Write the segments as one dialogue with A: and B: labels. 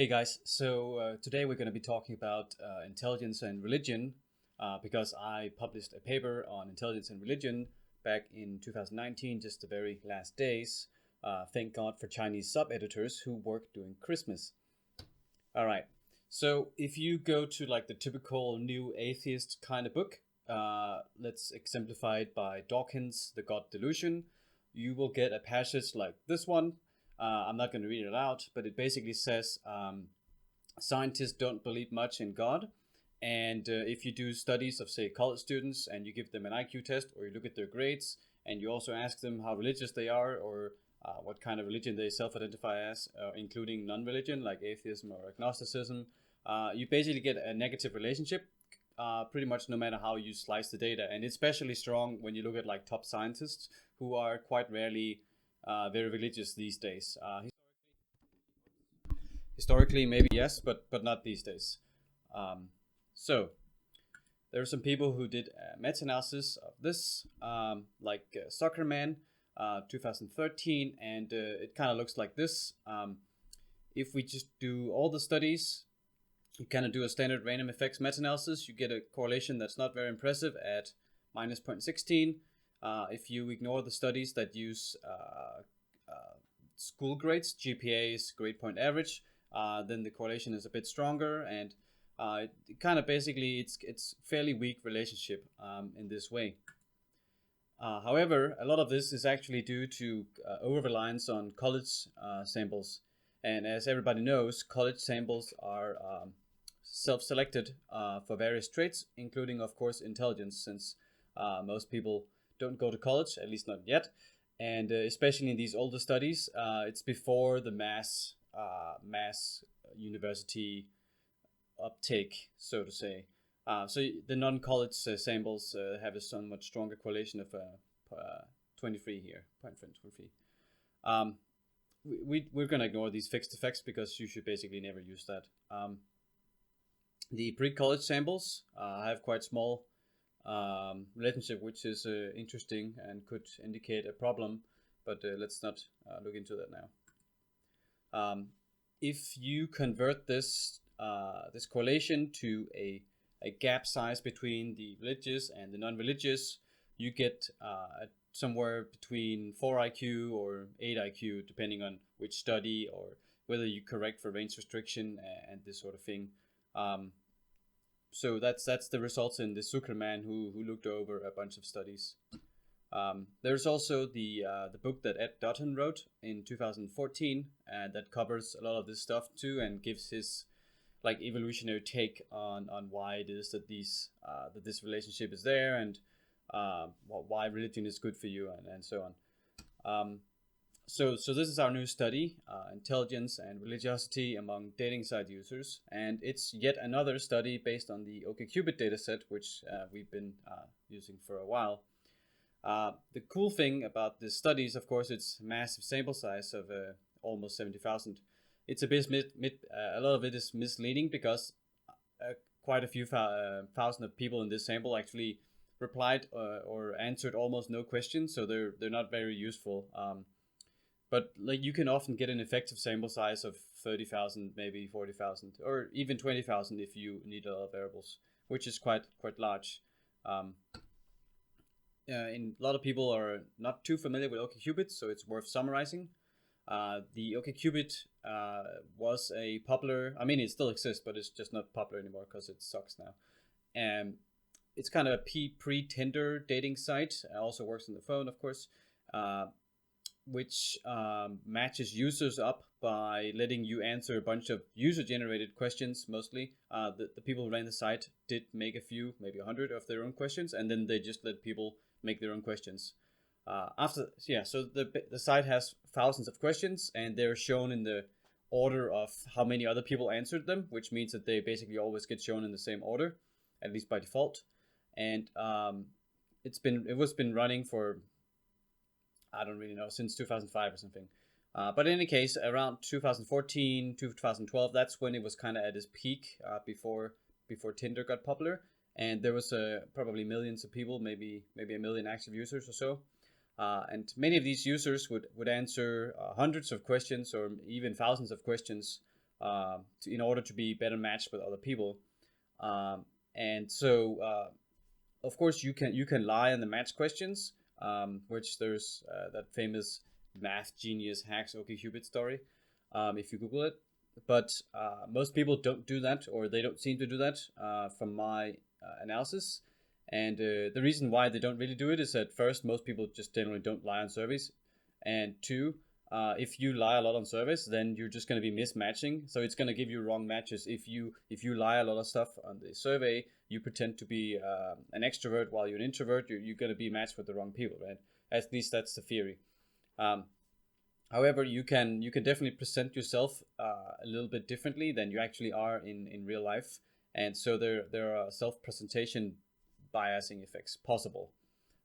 A: Hey guys, so today we're going to be talking about intelligence and religion because I published a paper on intelligence and religion back in 2019, just the very last days. Thank God for Chinese sub-editors who work during Christmas. All right, so if you go to like the typical new atheist kind of book, let's exemplify it by Dawkins' The God Delusion, you will get a passage like this one. I'm not going to read it out, but it basically says scientists don't believe much in God. And if you do studies of, say, college students and you give them an IQ test or you look at their grades and you also ask them how religious they are or what kind of religion they self-identify as, including non-religion like atheism or agnosticism, you basically get a negative relationship pretty much no matter how you slice the data. And it's especially strong when you look at like top scientists who are quite rarely very religious these days. Historically, maybe yes, but not these days. So there are some people who did a meta-analysis of this, like Zuckerman, 2013, and it kind of looks like this. If we just do all the studies, you kind of do a standard random effects meta-analysis, you get a correlation that's not very impressive at minus 0.16. If you ignore the studies that use school grades, GPAs, grade point average, then the correlation is a bit stronger, and it kind of basically it's fairly weak relationship in this way. However, a lot of this is actually due to over-reliance on college samples, and as everybody knows, college samples are self-selected for various traits, including, of course, intelligence, since most people don't go to college, at least not yet. And especially in these older studies, it's before the mass university uptake, so to say. So the non-college samples have a somewhat stronger correlation of 23 here, 0.23. We're going to ignore these fixed effects because you should basically never use that. The pre-college samples have quite small relationship, which is interesting and could indicate a problem, but let's not look into that now. If you convert this this correlation to a gap size between the religious and the non-religious, you get somewhere between 4 IQ or 8 IQ, depending on which study or whether you correct for range restriction and this sort of thing. So that's the results in the Zuckerman who looked over a bunch of studies. There's also the book that Ed Dutton wrote in 2014 that covers a lot of this stuff too and gives his like evolutionary take on why it is that that this relationship is there and why religion is good for you and so on. So this is our new study, intelligence and religiosity among dating site users, and it's yet another study based on the OkCupid dataset, which we've been using for a while. The cool thing about this study is, of course, it's massive sample size of almost 70,000. It's a bit a lot of it is misleading because quite a few thousand of people in this sample actually replied or answered almost no questions, so they're not very useful. But like you can often get an effective sample size of 30,000, maybe 40,000, or even 20,000 if you need a lot of variables, which is quite large. A lot of people are not too familiar with OkCupid, so it's worth summarizing. The OkCupid was a popular, I mean it still exists, but it's just not popular anymore because it sucks now. And it's kind of a pre-Tinder dating site. It also works on the phone, of course. Which matches users up by letting you answer a bunch of user-generated questions, mostly. The people who ran the site did make a few, maybe 100 of their own questions, and then they just let people make their own questions. So the site has thousands of questions, and they're shown in the order of how many other people answered them, which means that they basically always get shown in the same order, at least by default. And it was been running for, I don't really know, since 2005 or something. But in any case, around 2014, 2012, that's when it was kind of at its peak before Tinder got popular. And there was probably millions of people, maybe a million active users or so. And many of these users would answer hundreds of questions or even thousands of questions in order to be better matched with other people. And so, of course, you can lie on the match questions, which there's that famous math genius hacks OkCupid story, if you Google it. But most people don't do that, or they don't seem to do that, from my analysis. And the reason why they don't really do it is that first, most people just generally don't lie on surveys, and two, if you lie a lot on surveys, then you're just going to be mismatching. So it's going to give you wrong matches. If you lie a lot of stuff on the survey, you pretend to be an extrovert while you're an introvert. You're going to be matched with the wrong people, right? At least that's the theory. However, you can definitely present yourself a little bit differently than you actually are in real life, and so there are self-presentation biasing effects possible.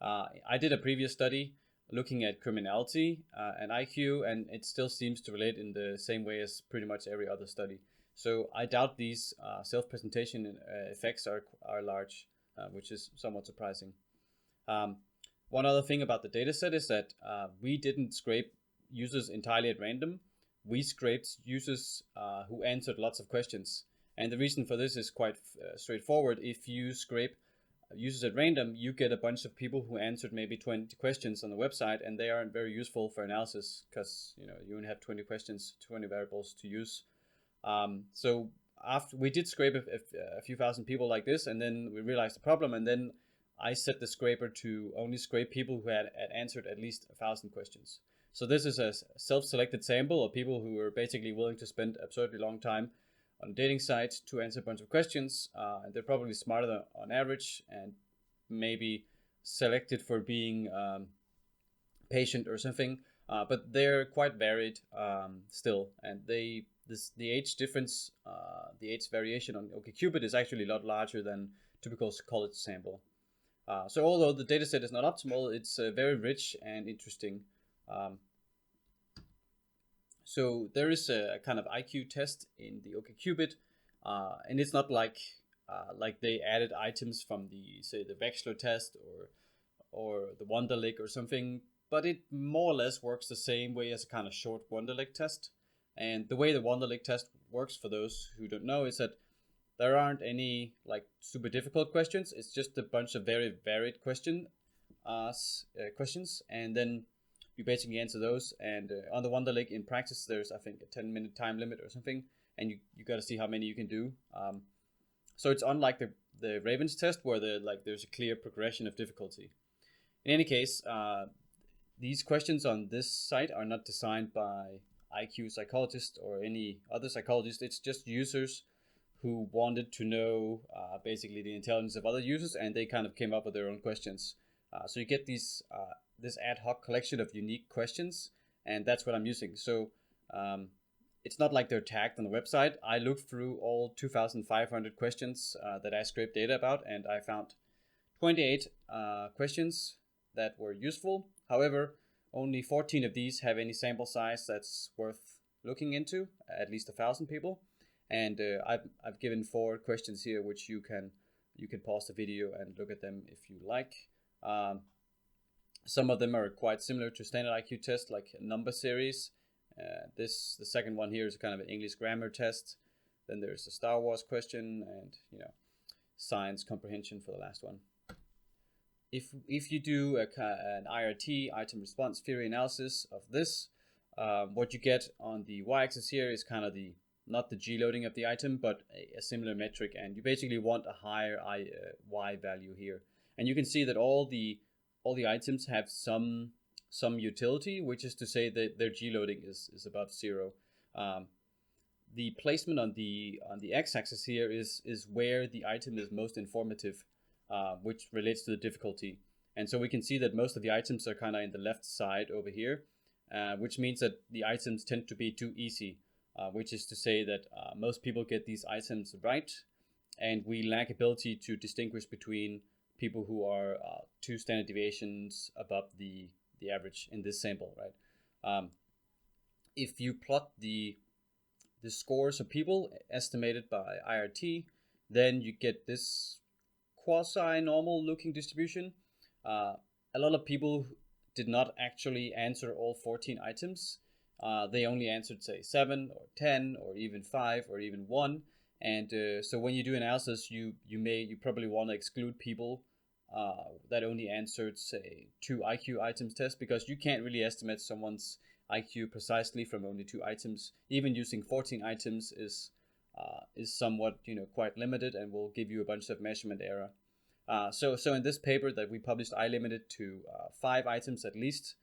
A: I did a previous study looking at criminality and IQ, and it still seems to relate in the same way as pretty much every other study. So I doubt these self-presentation effects are large, which is somewhat surprising. One other thing about the dataset is that we didn't scrape users entirely at random. We scraped users who answered lots of questions. And the reason for this is quite straightforward. If you scrape users at random, you get a bunch of people who answered maybe 20 questions on the website, and they aren't very useful for analysis because you only have 20 questions, 20 variables to use. So after we did scrape a few thousand people like this, and then we realized the problem, and then I set the scraper to only scrape people who had answered at least 1,000 questions. So this is a self-selected sample of people who were basically willing to spend absurdly long time on a dating site to answer a bunch of questions. And they're probably smarter on average and maybe selected for being patient or something. But they're quite varied still. And the age difference, the age variation on OkCupid is actually a lot larger than typical college sample. So although the dataset is not optimal, it's very rich and interesting. So there is a kind of IQ test in the OkCupid, and it's not like they added items from the Wechsler test or the Wonderlic or something, but it more or less works the same way as a kind of short Wonderlic test. And the way the Wonderlic test works, for those who don't know, is that there aren't any like super difficult questions. It's just a bunch of very varied questions, and then you basically answer those. And on the Wonderlic, in practice, there's I think a 10-minute time limit or something, and you got to see how many you can do. So it's unlike the Ravens test where there's a clear progression of difficulty. In any case, these questions on this site are not designed by IQ psychologists or any other psychologist. It's just users who wanted to know basically the intelligence of other users, and they kind of came up with their own questions. So you get this ad hoc collection of unique questions, and that's what I'm using. So it's not like they're tagged on the website. I looked through all 2,500 questions that I scraped data about, and I found 28 questions that were useful. However, only 14 of these have any sample size that's worth looking into, at least 1,000 people. And I've given 4 questions here, which you can pause the video and look at them if you like. Some of them are quite similar to standard IQ test, like a number series. The second one here is kind of an English grammar test. Then there's a Star Wars question, and science comprehension for the last one. If you do an IRT, item response theory analysis of this, what you get on the y-axis here is kind of not the G loading of the item, but a similar metric, and you basically want a higher y value here. And you can see that all the items have some utility, which is to say that their G loading is above 0. The placement on the x-axis here is where the item is most informative, which relates to the difficulty. And so we can see that most of the items are kind of in the left side over here, which means that the items tend to be too easy, which is to say that most people get these items right, and we lack ability to distinguish between people who are 2 standard deviations above the average in this sample, right? If you plot the scores of people estimated by IRT, then you get this quasi-normal looking distribution. A lot of people did not actually answer all 14 items, they only answered, say, 7 or 10 or even 5 or even 1. And so when you do analysis, you probably want to exclude people that only answered, say, 2 IQ items test, because you can't really estimate someone's IQ precisely from only 2 items. Even using 14 items is somewhat, quite limited, and will give you a bunch of measurement error. So in this paper that we published, I limited to 5 items at least.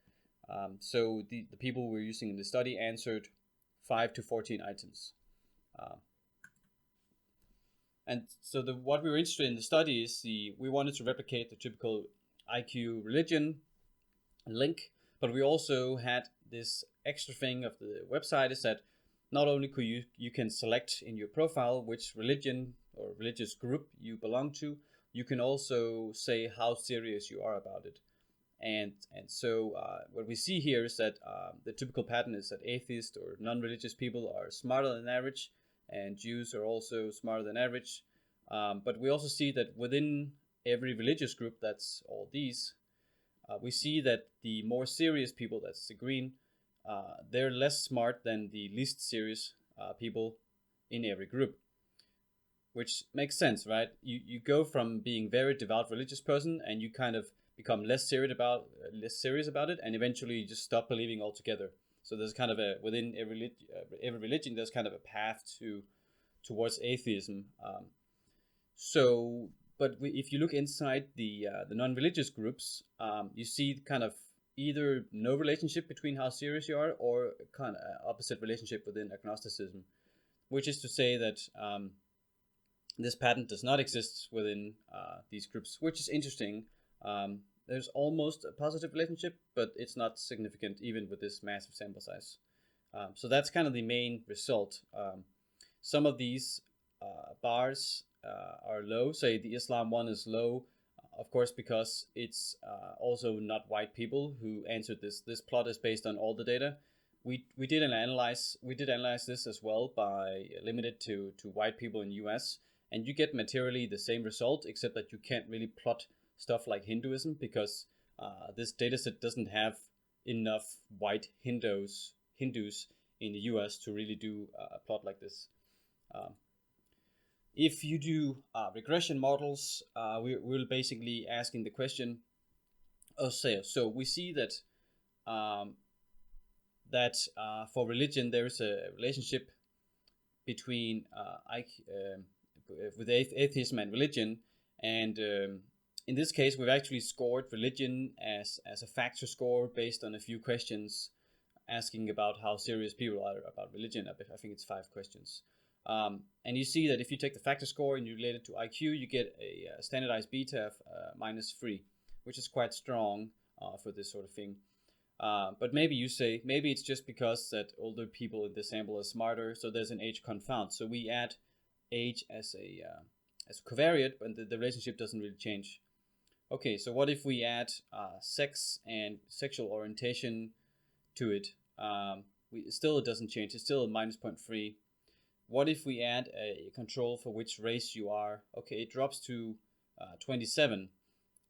A: So the people we were using in the study answered 5 to 14 items. And so what we were interested in the study is we wanted to replicate the typical IQ religion link, but we also had this extra thing of the website is that not only could you can select in your profile which religion or religious group you belong to, you can also say how serious you are about it. And so what we see here is that the typical pattern is that atheists or non-religious people are smarter than average, and Jews are also smarter than average. But we also see that within every religious group, that's all these, we see that the more serious people, that's the green, they're less smart than the least serious people in every group. Which makes sense, right? You go from being very devout religious person, and you kind of become less serious about it, and eventually you just stop believing altogether. So there's kind of within every religion, there's kind of a path towards atheism. But if you look inside the non-religious groups, you see kind of either no relationship between how serious you are, or kind of opposite relationship within agnosticism, which is to say that this pattern does not exist within these groups, which is interesting. There's almost a positive relationship, but it's not significant even with this massive sample size. So that's kind of the main result. Some of these bars are low. Say the Islam one is low, of course, because it's also not white people who answered this. This plot is based on all the data. We did analyze this as well by limited to white people in US, and you get materially the same result, except that you can't really plot stuff like Hinduism, because this dataset doesn't have enough white Hindus in the US to really do a plot like this. If you do regression models, we're basically asking the question, so we see that for religion there is a relationship between with atheism and religion, and in this case we've actually scored religion as a factor score based on a few questions asking about how serious people are about religion. I think it's 5 questions. And you see that if you take the factor score and you relate it to IQ, you get a standardized beta of -3, which is quite strong for this sort of thing. But maybe you say, maybe it's just because that older people in the sample are smarter, so there's an age confound. So we add age as a covariate, but the relationship doesn't really change. Okay, so what if we add sex and sexual orientation to it? It doesn't change. It's still a -0.3. What if we add a control for which race you are? Okay, it drops to 27.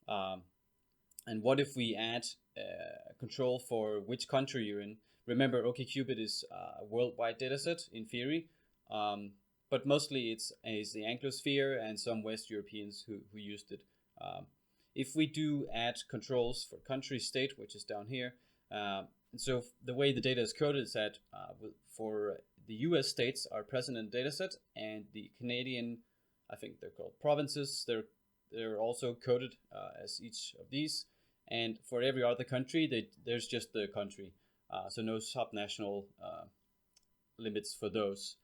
A: And what if we add a control for which country you're in? Remember, OkCupid is a worldwide dataset in theory, but mostly it's the Anglosphere and some West Europeans who used it. If we do add controls for country state, which is down here, so the way the data is coded is that for the US states are present in the dataset, and the Canadian, I think they're called provinces, they're also coded as each of these. And for every other country, there's just the country. So no subnational limits for those.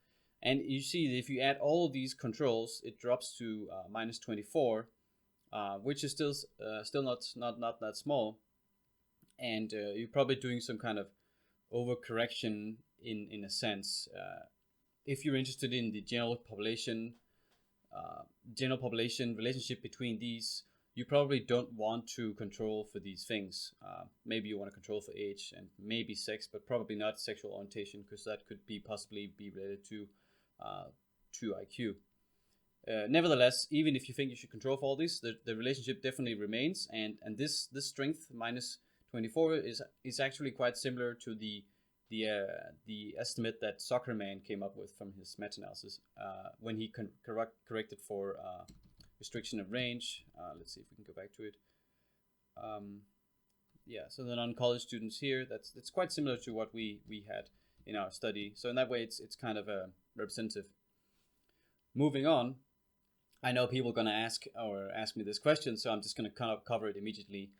A: And you see that if you add all of these controls, it drops to -24, which is still not that small. And you're probably doing some kind of overcorrection in a sense. If you're interested in the general population relationship between these, you probably don't want to control for these things. Maybe you want to control for age and maybe sex, but probably not sexual orientation, because that could possibly be related to IQ. Nevertheless, even if you think you should control for all these, the relationship definitely remains, and this strength -24 is actually quite similar to the the estimate that Zuckerman came up with from his meta-analysis when he corrected for restriction of range. Let's see if we can go back to it. Yeah, so the non-college students here, that's quite similar to what we had in our study. So in that way, it's kind of representative. Moving on, I know people are going to ask me this question, so I'm just going to kind of cover it immediately.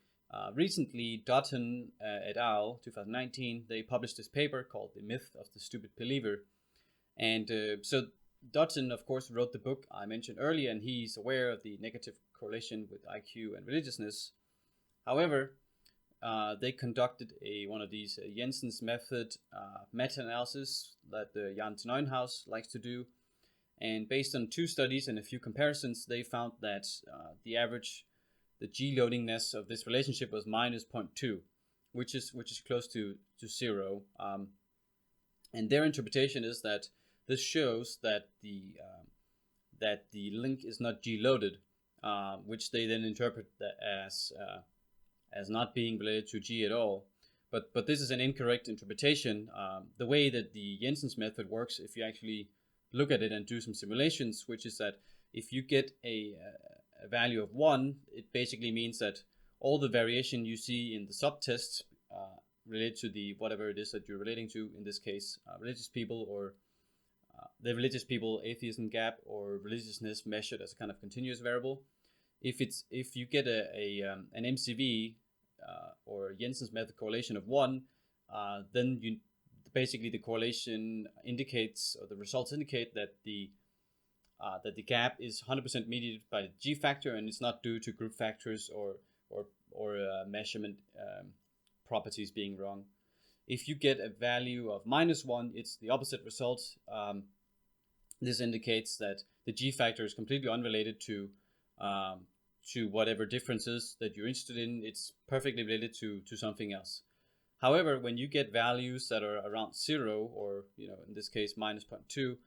A: Recently, Dutton et al. 2019, they published this paper called The Myth of the Stupid Believer. And so Dutton, of course, wrote the book I mentioned earlier, and he's aware of the negative correlation with IQ and religiousness. However, they conducted one of these Jensen's method meta-analysis that Jan Neuhaus likes to do. And based on 2 studies and a few comparisons, they found that the G-loadingness of this relationship was minus 0.2, which is close to 0. And their interpretation is that this shows that the link is not G-loaded, which they then interpret as not being related to G at all. But this is an incorrect interpretation. The way that the Jensen's method works, if you actually look at it and do some simulations, which is that if you get a value of 1, it basically means that all the variation you see in the subtests related to the whatever it is that you're relating to, in this case, religious people or the religious people atheism gap or religiousness measured as a kind of continuous variable. If you get an MCV or Jensen's method correlation of 1, then basically the correlation indicates, or the results indicate, that the gap is 100% mediated by the G factor, and it's not due to group factors or measurement properties being wrong. If you get a value of minus 1, it's the opposite result. This indicates that the G factor is completely unrelated to whatever differences that you're interested in. It's perfectly related to something else. However, when you get values that are around 0, or in this case minus 0.2,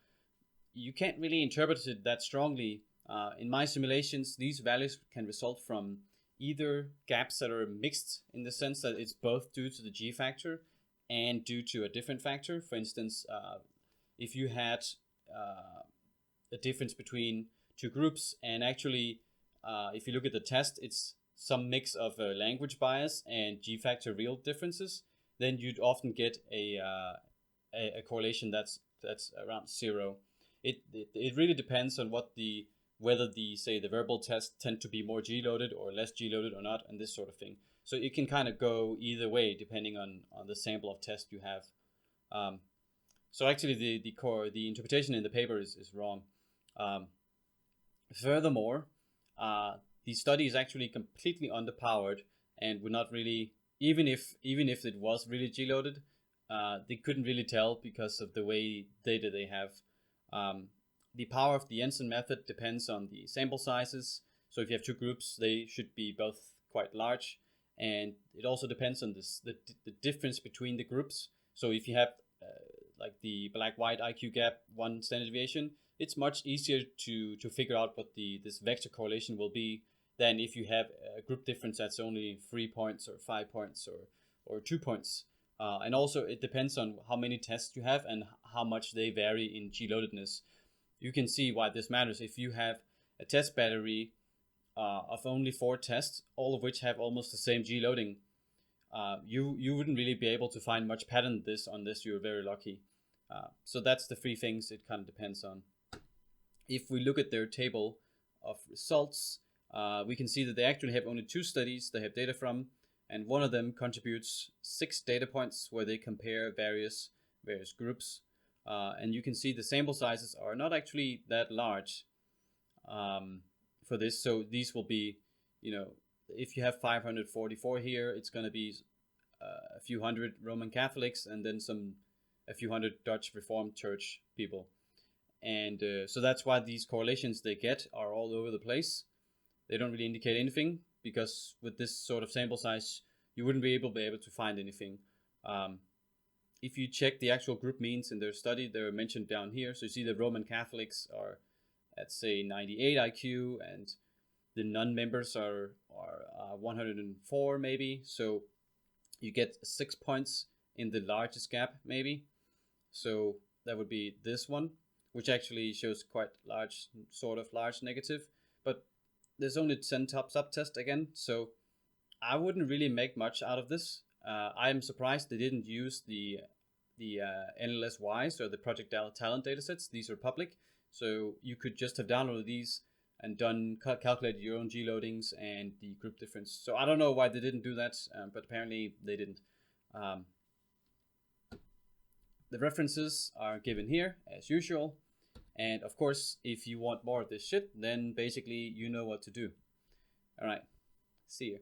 A: you can't really interpret it that strongly. In my simulations, these values can result from either gaps that are mixed, in the sense that it's both due to the G factor and due to a different factor. For instance, if you had a difference between 2 groups, and actually if you look at the test, it's some mix of language bias and G factor real differences, then you'd often get a correlation that's around 0. It really depends on whether the verbal tests tend to be more G-loaded or less G-loaded or not, and this sort of thing. So it can kind of go either way depending on the sample of test you have. So actually the interpretation in the paper is wrong. Furthermore, the study is actually completely underpowered and would not really, even if it was really G-loaded, they couldn't really tell because of the way data they have. The power of the Jensen method depends on the sample sizes. So if you have 2 groups, they should be both quite large, and it also depends on the difference between the groups. So if you have like the black-white IQ gap, 1 standard deviation, it's much easier to figure out what this vector correlation will be than if you have a group difference that's only 3 points or 5 points or 2 points. And also it depends on how many tests you have and how much they vary in G-loadedness. You can see why this matters. If you have a test battery of only 4 tests, all of which have almost the same G-loading, you wouldn't really be able to find much pattern unless you're very lucky. So that's the 3 things it kind of depends on. If we look at their table of results, we can see that they actually have only 2 studies they have data from, and one of them contributes 6 data points where they compare various groups. And you can see the sample sizes are not actually that large for this. So these will be, if you have 544 here, it's going to be a few hundred Roman Catholics and then a few hundred Dutch Reformed Church people. And so that's why these correlations they get are all over the place. They don't really indicate anything, because with this sort of sample size, you wouldn't be able to find anything. If you check the actual group means in their study, they're mentioned down here. So you see the Roman Catholics are at, say, 98 IQ, and the non-members are 104 maybe. So you get 6 points in the largest gap maybe. So that would be this one, which actually shows quite large, sort of large negative, but there's only 10 top subtest again, so I wouldn't really make much out of this. I'm surprised they didn't use the NLSY, so the projectile talent datasets. These are public, so you could just have downloaded these and done calculated your own G loadings and the group difference. So I don't know why they didn't do that, but apparently they didn't. The references are given here as usual, and of course, if you want more of this shit, then basically you know what to do. All right, see you.